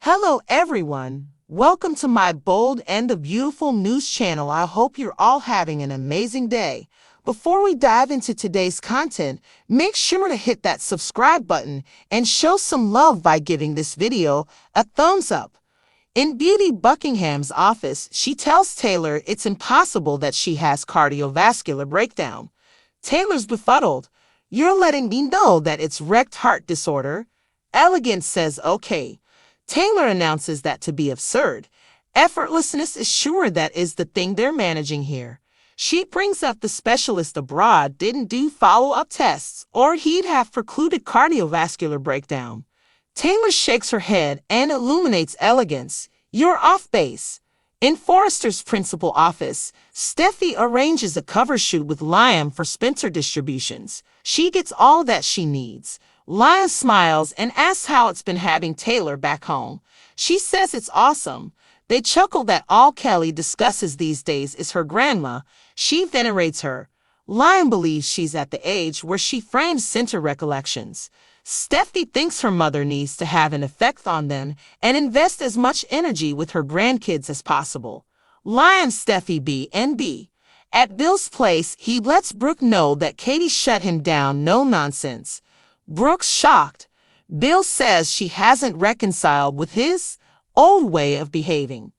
Hello everyone. Welcome to my bold and the beautiful news channel. I hope you're all having an amazing day. Before we dive into today's content, make sure to hit that subscribe button and show some love by giving this video a thumbs up. In Beauty Buckingham's office, she tells Taylor it's impossible that she has cardiovascular breakdown. Taylor's befuddled. "You're letting me know that it's wrecked heart disorder?" Elegance says okay. Taylor announces that to be absurd. Effortlessness is sure that is the thing they're managing here. She brings up the specialist abroad didn't do follow-up tests or he'd have precluded cardiovascular breakdown. Taylor shakes her head and illuminates elegance. "You're off base." In Forrester's principal office, Steffi arranges a cover shoot with Liam for Spencer Distributions. She gets all that she needs. Liam smiles and asks how it's been having Taylor back home. She says it's awesome. They chuckle that all Kelly discusses these days is her grandma. She venerates her. Liam believes she's at the age where she frames center recollections. Steffi thinks her mother needs to have an effect on them and invest as much energy with her grandkids as possible. Liam Steffi B&B. At Bill's place, he lets Brooke know that Katie shut him down. No nonsense. Brooke's shocked. Bill says she hasn't reconciled with his old way of behaving.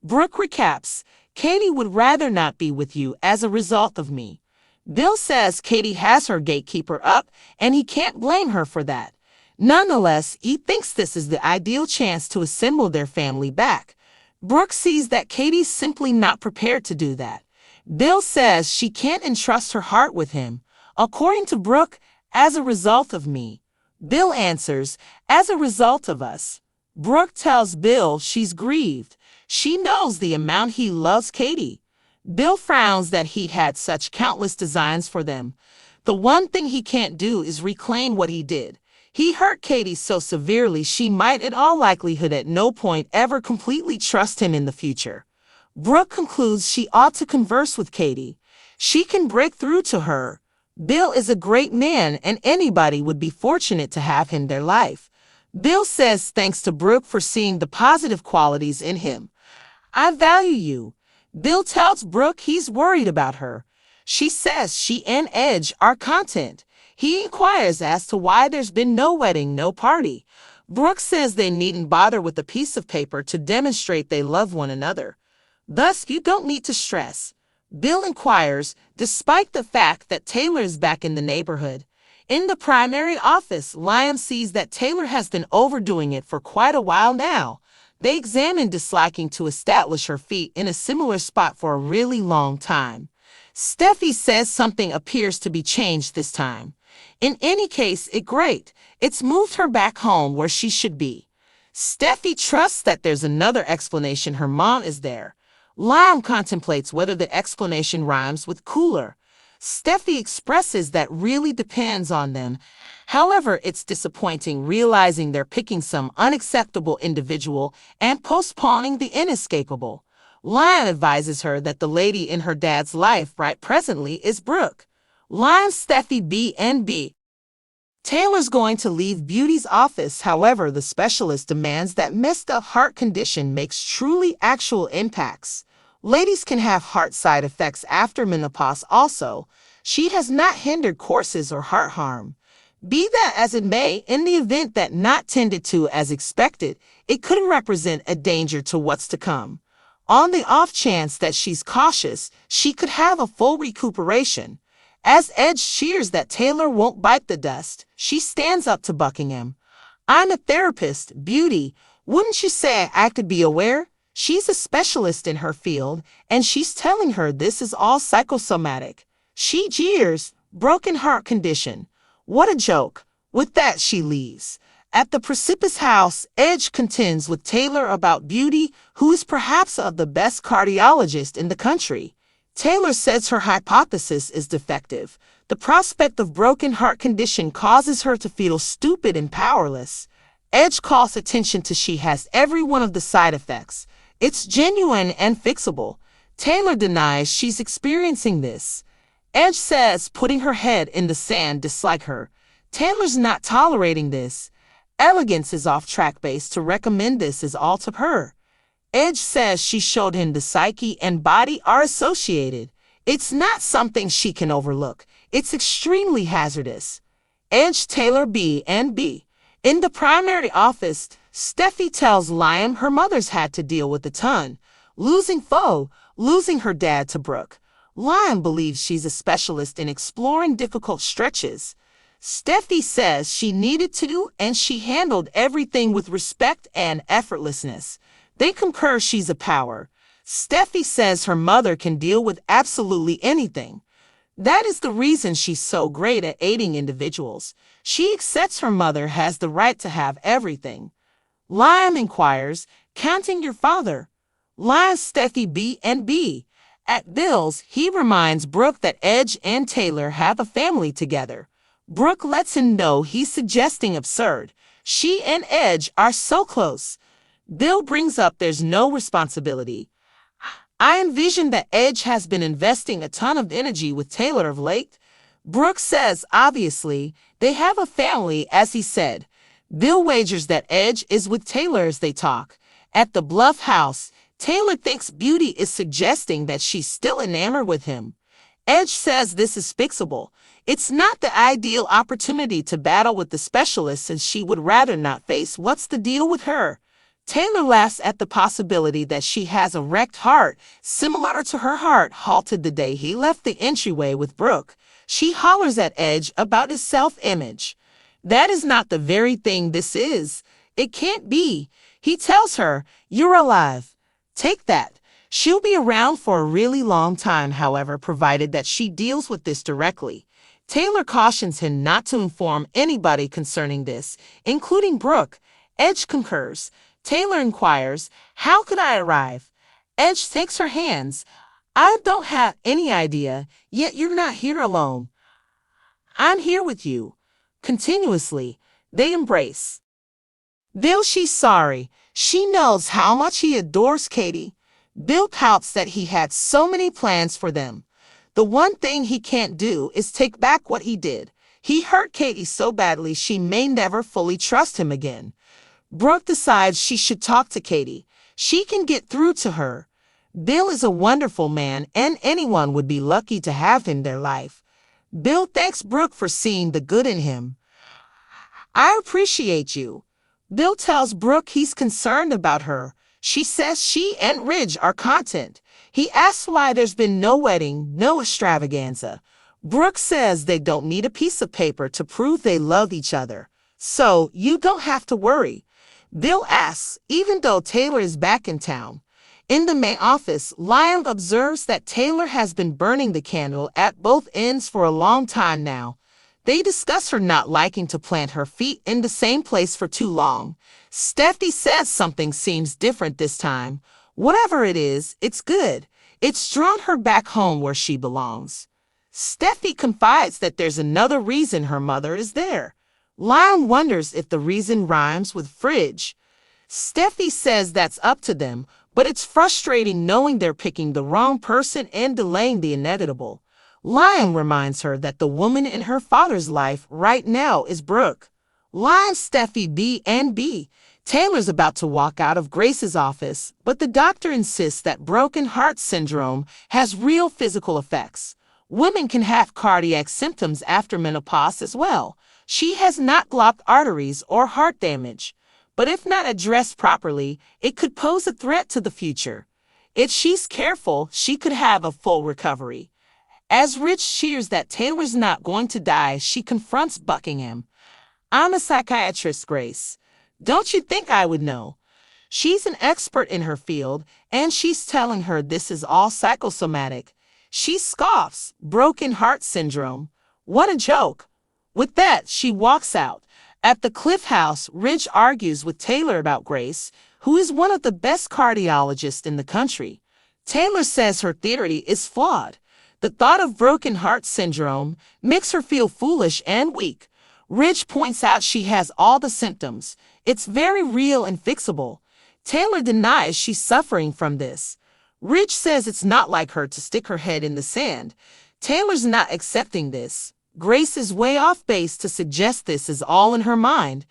Brooke recaps, "Katie would rather not be with you as a result of me." Bill says Katie has her gatekeeper up and he can't blame her for that. Nonetheless, he thinks this is the ideal chance to assemble their family back. Brooke sees that Katie's simply not prepared to do that. Bill says she can't entrust her heart with him. According to Brooke, "As a result of me." Bill answers, "As a result of us." Brooke tells Bill she's grieved. She knows the amount he loves Katie. Bill frowns that he had such countless designs for them. The one thing he can't do is reclaim what he did. He hurt Katie so severely she might in all likelihood at no point ever completely trust him in the future. Brooke concludes she ought to converse with Katie. She can break through to her. Bill is a great man and anybody would be fortunate to have him in their life. Bill says thanks to Brooke for seeing the positive qualities in him. "I value you." Bill tells Brooke he's worried about her. She says she and Edge are content. He inquires as to why there's been no wedding, no party. Brooke says they needn't bother with a piece of paper to demonstrate they love one another. Thus, you don't need to stress. Bill inquires, despite the fact that Taylor is back in the neighborhood. In the primary office, Liam sees that Taylor has been overdoing it for quite a while now. They examine disliking to establish her feet in a similar spot for a really long time. Steffi says something appears to be changed this time. In any case, it's moved her back home where she should be. Steffi trusts that there's another explanation. Her mom is there. Liam contemplates whether the explanation rhymes with cooler. Steffi expresses that really depends on them. However, it's disappointing realizing they're picking some unacceptable individual and postponing the inescapable. Liam advises her that the lady in her dad's life right presently is Brooke. Liam Steffi B&B. Taylor's going to leave Beauty's office. However, the specialist demands that messed up heart condition makes truly actual impacts. Ladies can have heart side effects after menopause also. She has not hindered courses or heart harm. Be that as it may, in the event that not tended to as expected, it could represent a danger to what's to come. On the off chance that she's cautious, she could have a full recuperation. As Edge cheers that Taylor won't bite the dust, she stands up to Buckingham. "I'm a therapist, Beauty. Wouldn't you say I could be aware?" She's a specialist in her field, and she's telling her this is all psychosomatic. She jeers, "Broken heart condition. What a joke." With that, she leaves. At the Precipitous house, Edge contends with Taylor about Beauty, who is perhaps the best cardiologist in the country. Taylor says her hypothesis is defective. The prospect of broken heart condition causes her to feel stupid and powerless. Edge calls attention to she has every one of the side effects. It's genuine and fixable. Taylor denies she's experiencing this. Edge says putting her head in the sand dislike her. Taylor's not tolerating this. Elegance is off track base to recommend this is all to her. Edge says she showed him the psyche and body are associated. It's not something she can overlook. It's extremely hazardous. Edge Taylor B and B. In the primary office, Steffi tells Liam her mother's had to deal with a ton. Losing foe, losing her dad to Brooke. Liam believes she's a specialist in exploring difficult stretches. Steffi says she needed to and she handled everything with respect and effortlessness. They concur she's a power. Steffi says her mother can deal with absolutely anything. That is the reason she's so great at aiding individuals. She accepts her mother has the right to have everything. Liam inquires, counting your father. Liam Steffi B and B. At Bill's, he reminds Brooke that Edge and Taylor have a family together. Brooke lets him know he's suggesting absurd. She and Edge are so close. Bill brings up there's no responsibility. I envision that Edge has been investing a ton of energy with Taylor of late. Brooke says, obviously, they have a family, as he said. Bill wagers that Edge is with Taylor as they talk. At the Bluff house, Taylor thinks Beauty is suggesting that she's still enamored with him. Edge says this is fixable. It's not the ideal opportunity to battle with the specialist and she would rather not face what's the deal with her. Taylor laughs at the possibility that she has a wrecked heart, similar to her heart halted the day he left the entryway with Brooke. She hollers at Edge about his self-image. That is not the very thing this is. It can't be. He tells her, you're alive. Take that. She'll be around for a really long time, however, provided that she deals with this directly. Taylor cautions him not to inform anybody concerning this, including Brooke. Edge concurs. Taylor inquires, how could I arrive? Edge takes her hands. I don't have any idea, yet you're not here alone. I'm here with you. Continuously, they embrace. Bill, she's sorry. She knows how much he adores Katie. Bill pouts that he had so many plans for them. The one thing he can't do is take back what he did. He hurt Katie so badly she may never fully trust him again. Brooke decides she should talk to Katie. She can get through to her. Bill is a wonderful man and anyone would be lucky to have him in their life. Bill thanks Brooke for seeing the good in him. I appreciate you. Bill tells Brooke he's concerned about her. She says she and Ridge are content. He asks why there's been no wedding, no extravaganza. Brooke says they don't need a piece of paper to prove they love each other. So you don't have to worry. Bill asks, even though Taylor is back in town. In the main office, Liam observes that Taylor has been burning the candle at both ends for a long time now. They discuss her not liking to plant her feet in the same place for too long. Steffi says something seems different this time. Whatever it is, it's good. It's drawn her back home where she belongs. Steffi confides that there's another reason her mother is there. Liam wonders if the reason rhymes with fridge. Steffi says that's up to them, but it's frustrating knowing they're picking the wrong person and delaying the inevitable. Liam reminds her that the woman in her father's life right now is Brooke. Liam, Steffi B and B. Taylor's about to walk out of Grace's office, but the doctor insists that broken heart syndrome has real physical effects. Women can have cardiac symptoms after menopause as well. She has not blocked arteries or heart damage, but if not addressed properly, it could pose a threat to the future. If she's careful, she could have a full recovery. As Rich cheers that Taylor's not going to die, she confronts Buckingham. I'm a psychiatrist, Grace. Don't you think I would know? She's an expert in her field, and she's telling her this is all psychosomatic. She scoffs, broken heart syndrome. What a joke. With that, she walks out. At the Cliff House, Ridge argues with Taylor about Grace, who is one of the best cardiologists in the country. Taylor says her theory is flawed. The thought of broken heart syndrome makes her feel foolish and weak. Ridge points out she has all the symptoms. It's very real and fixable. Taylor denies she's suffering from this. Ridge says it's not like her to stick her head in the sand. Taylor's not accepting this. Grace is way off base to suggest this is all in her mind.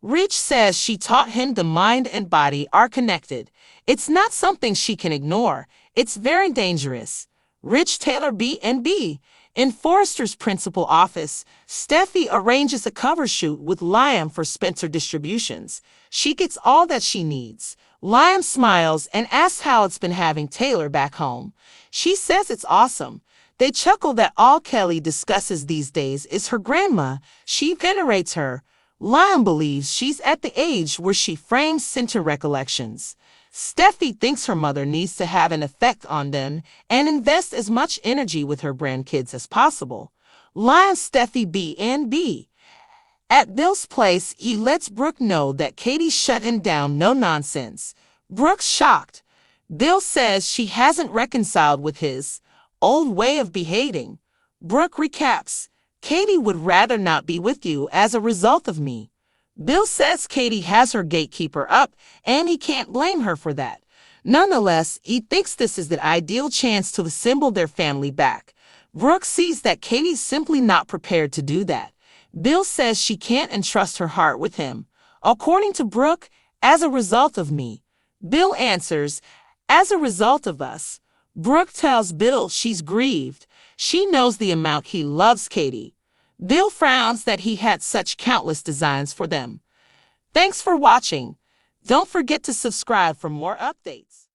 Rich says she taught him the mind and body are connected. It's not something she can ignore. It's very dangerous. Rich Taylor B&B. In Forrester's principal office, Steffi arranges a cover shoot with Liam for Spencer Distributions. She gets all that she needs. Liam smiles and asks how it's been having Taylor back home. She says it's awesome. They chuckle that all Kelly discusses these days is her grandma. She venerates her. Liam believes she's at the age where she frames center recollections. Steffi thinks her mother needs to have an effect on them and invest as much energy with her grandkids as possible. Liam Steffi B&B. At Bill's place, he lets Brooke know that Katie shut him down, no nonsense. Brooke's shocked. Bill says she hasn't reconciled with his old way of behaving. Brooke recaps, Katie would rather not be with you as a result of me. Bill says Katie has her gatekeeper up, and he can't blame her for that. Nonetheless, he thinks this is the ideal chance to assemble their family back. Brooke sees that Katie's simply not prepared to do that. Bill says she can't entrust her heart with him. According to Brooke, as a result of me. Bill answers, as a result of us. Brooke tells Bill she's grieved. She knows the amount he loves Katie. Bill frowns that he had such countless designs for them. Thanks for watching. Don't forget to subscribe for more updates.